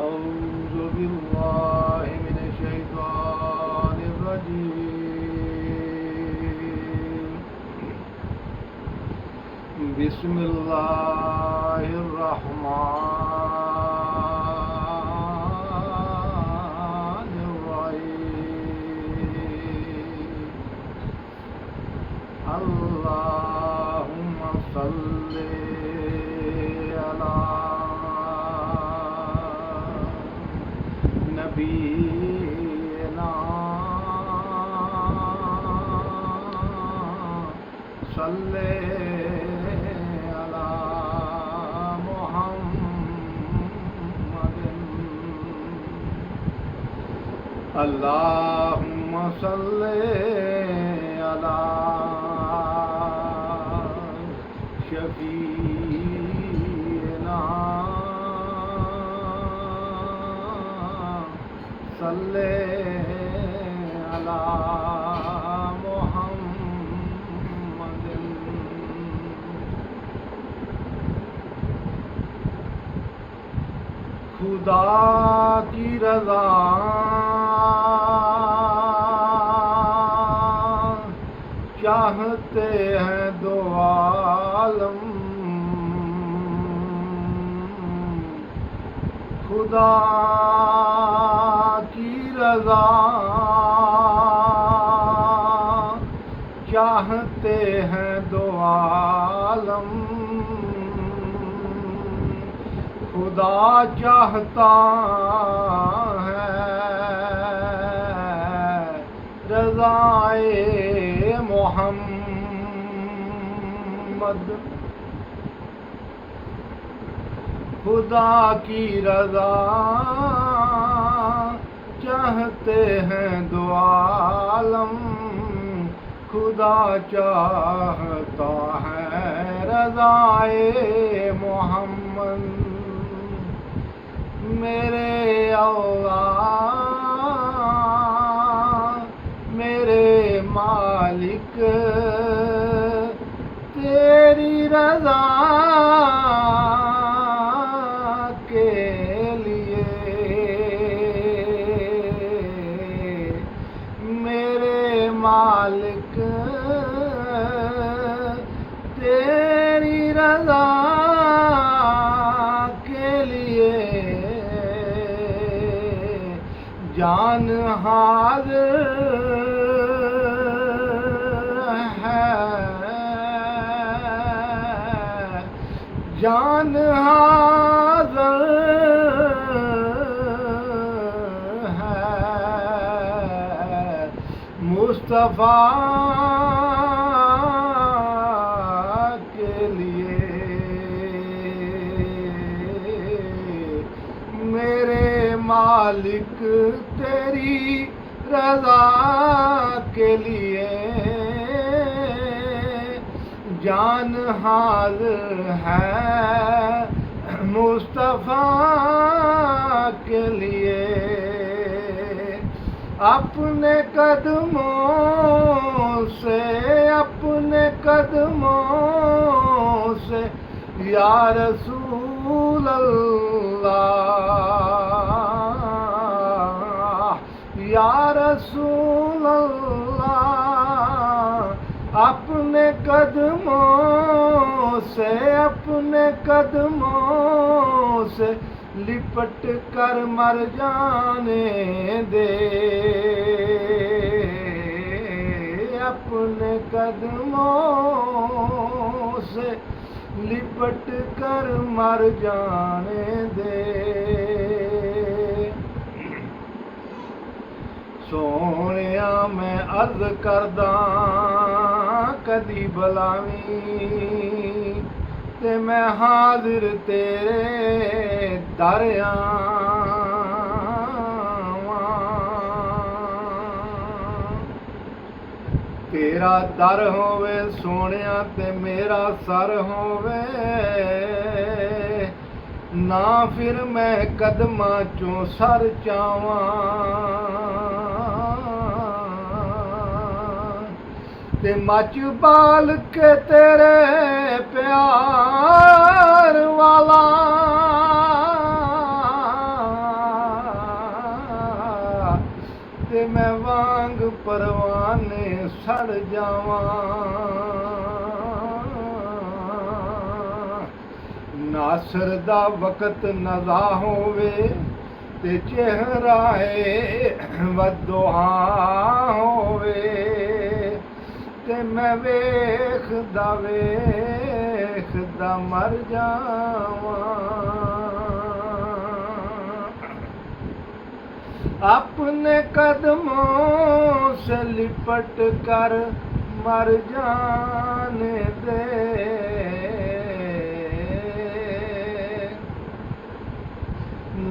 أعوذ بالله من الشيطان الرجيم بسم الله الرحمن الرحيم اللهم صل على نبينا صل على محمد اللهم صل على شفيعنا صل على محمد خدا کی رضا چاہتے ہیں دو عالم خدا کی رضا چاہتے ہیں دو عالم خدا چاہتا ہے رضائے محمد خدا کی رضا چاہتے ہیں دو عالم خدا چاہتا ہے رضائے محمد میرے اللہ میرے مالک تیری رضا کے لیے میرے مالک تیری رضا کے لیے جان حاضر ہے جان حاضر ہے مصطفیٰ کے لیے میرے مالک تیری رضا کے لیے جان حاضر ہے مصطفیٰ کے لیے اپنے قدموں سے یا رسول اللہ یا رسول اللہ اپنے قدموں سے لپٹ کر مر جانے دے اپنے قدموں سے لپٹ کر مر جانے دے سونیا میں عرض کرداں کدی بلاویں تے میں حاضر تیرے در آواں تیرا در ہووے سونیا تے میرا سر ہووے نہ پھر میں قدماں چوں سر چاواں تے مچ بال کے تیرے پیار والا ਸੜ ਜਾਵਾਂ। ਨਾਸਰ ਦਾ ਵਕਤ ਨਜ਼ਾ ਹੋਵੇ ਤੇ ਚਿਹਰਾਏ ਵਦੋਹਾ ਹੋਵੇ, ਤੇ ਮੈਂ ਵੇਖਦਾ ਵੇਖਦਾ ਮਰ ਜਾਵਾਂ। اپنے قدموں سے لپٹ کر مر جانے دے،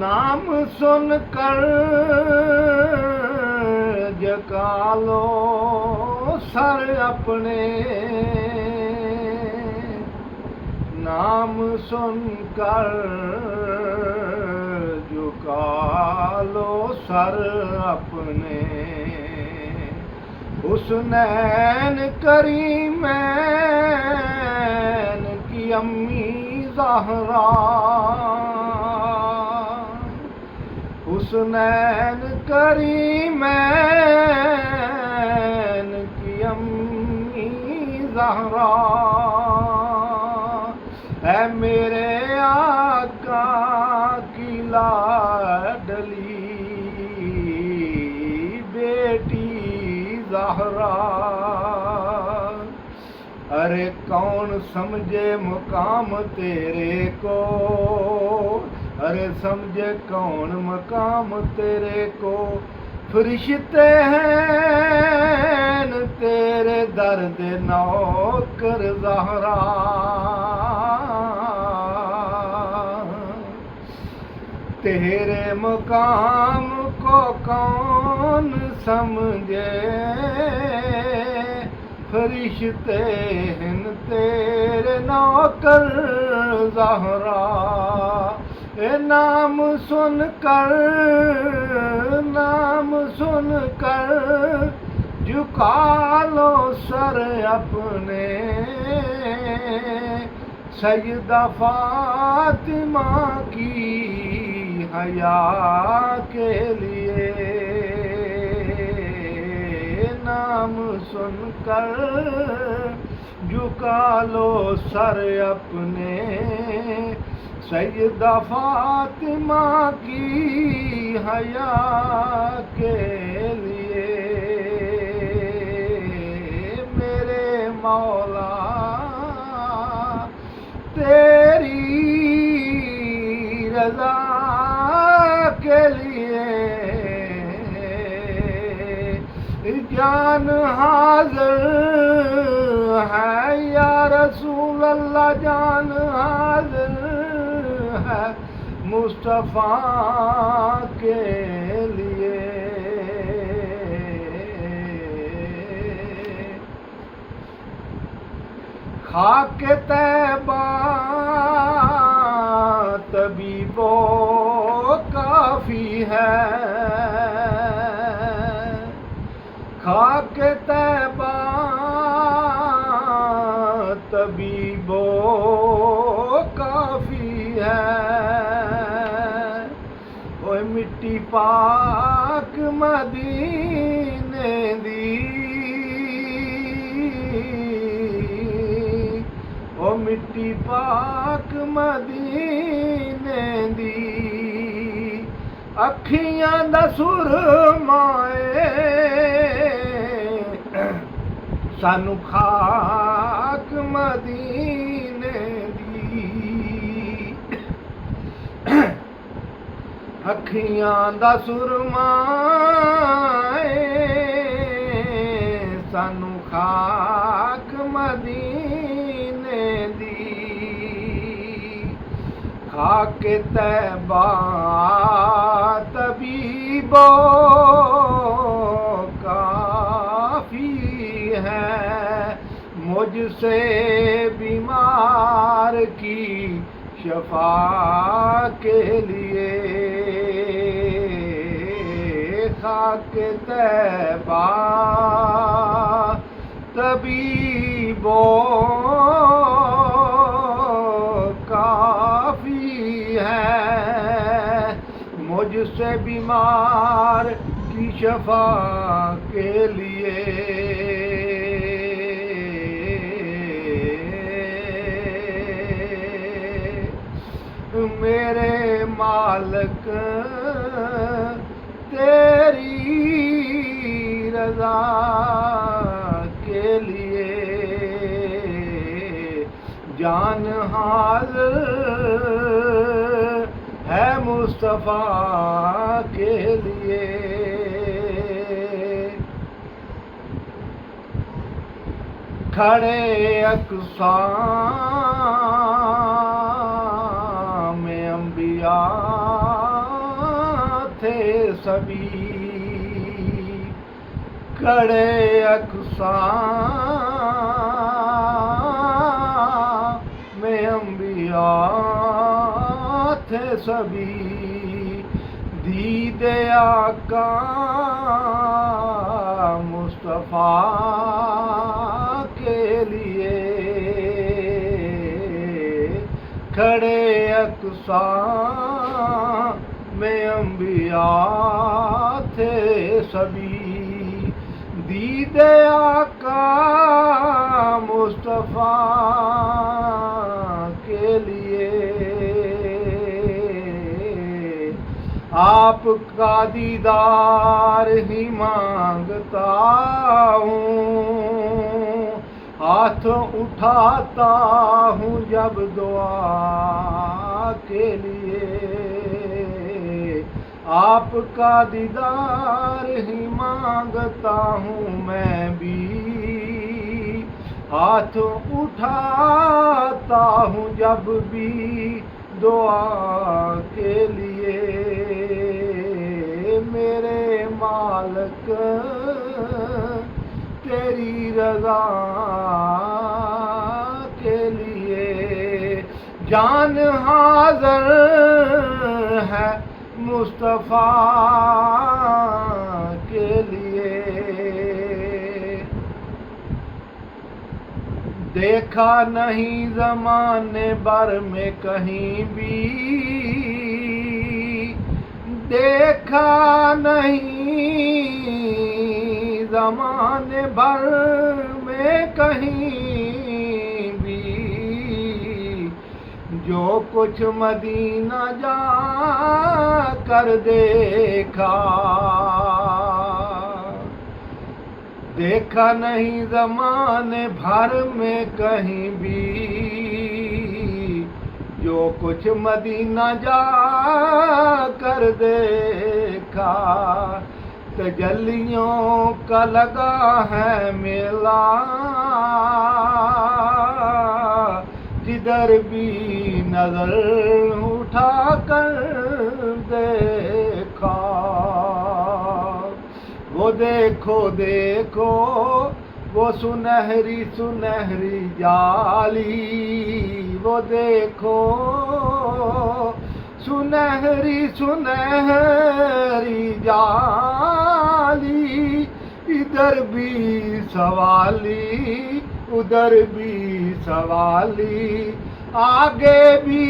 نام سن کر جھکا لو سر اپنے، نام سن کر جھکا لو سر اپنے۔ حسنین کریمین کی امی زہرا، حسنین کریمین کی امی زہرا، اے میرے آقا کی لاڈلی بیٹی زہرا۔ ارے کون سمجھے مقام تیرے کو، ارے سمجھے کون مقام تیرے کو، فرشتے ہیں تیرے درد نوکر زہرا۔ تیرے مقام کو کون سمجھے، فرشتے ہیں تیرے نوکر زہرا۔ اے نام سن کر، نام سن کر جھکا لو سر اپنے، سیدہ فاطمہ کی حیا کے لیے، نام سن کر جھکا لو سر اپنے، سیدہ فاطمہ کی حیا کے لیے۔ میرے مولا تیری رضا کے لیے، جان حاضر ہے یا رسول اللہ، جان حاضر ہے مصطفیٰ کے لیے۔ خاک طیبہ طبیب و کافی ہے، خاک طیبہ طبیب و کافی ہے، اوہ مٹی پاک مدینے دی، او مٹی پاک مدینے دی، اکھیاں دا سرما سانو خاک مدینے دی، اکھیاں دا سرما سانو خاک مدینے دی، خاک طیبہ طبیب و کافی ہے، مجھ سے بیمار کی شفا کے لیے، خاک طیبہ طبیب و کافی ہے، مجھ سے بیمار کی شفا کے لیے۔ میرے مالک تیری رضا کے لیے جان حاضر ہے مصطفیٰ کے لیے. کھڑے اقصیٰ میں انبیاء تھے سبھی. کھڑے اقصیٰ میں انبیاء تھے سبھی. دید آقا مصطفیٰ کے لیے کھڑے اقصیٰ میں انبیاء تھے سبھی. دید آقا مصطفیٰ کے لیے آپ کا دیدار ہی مانگتا ہوں. ہاتھ اٹھاتا ہوں جب دعا کے لیے. آپ کا دیدار ہی مانگتا ہوں میں بھی. ہاتھ اٹھاتا ہوں جب بھی دعا کے لیے. میرے مالک تیری رضا کے لیے جان حاضر ہے مصطفیٰ کے لیے. دیکھا نہیں زمانے بھر میں کہیں بھی. دیکھا نہیں زمانے بھر میں کہیں بھی جو کچھ مدینہ جا کر دیکھا. دیکھا نہیں زمانے بھر میں کہیں بھی جو کچھ مدینہ جا کر دیکھا. تجلیوں کا لگا ہے میلہ جدھر بھی نظر اٹھا کر دیکھا. وہ دیکھو دیکھو وہ سنہری سنہری جالی. وہ دیکھو سنہری سنہری جالی. ادھر بھی سوالی ادھر بھی سوالی. آگے بھی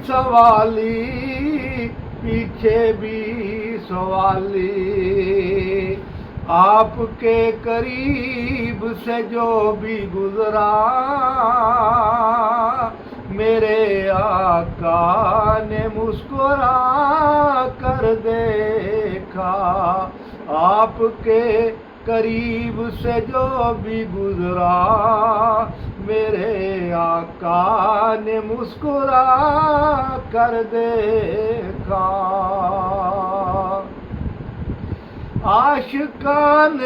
سوالی پیچھے بھی سوالی. آپ کے قریب سے جو بھی گزرا میرے آقا نے مسکرا کر دیکھا. آپ کے قریب سے جو بھی گزرا میرے آقا نے مسکرا کر دیکھا. عاشقان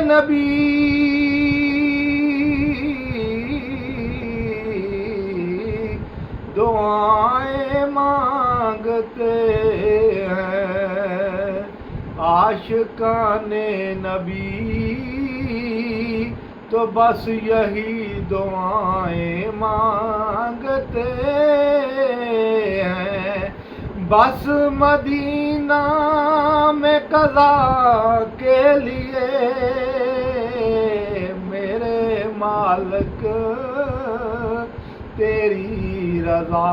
نبی دعائیں مانگتے ہیں. عاشقان نبی تو بس یہی دعائیں مانگتے ہیں. بس مدینہ میں قضا کے لیے میرے مالک تیری رضا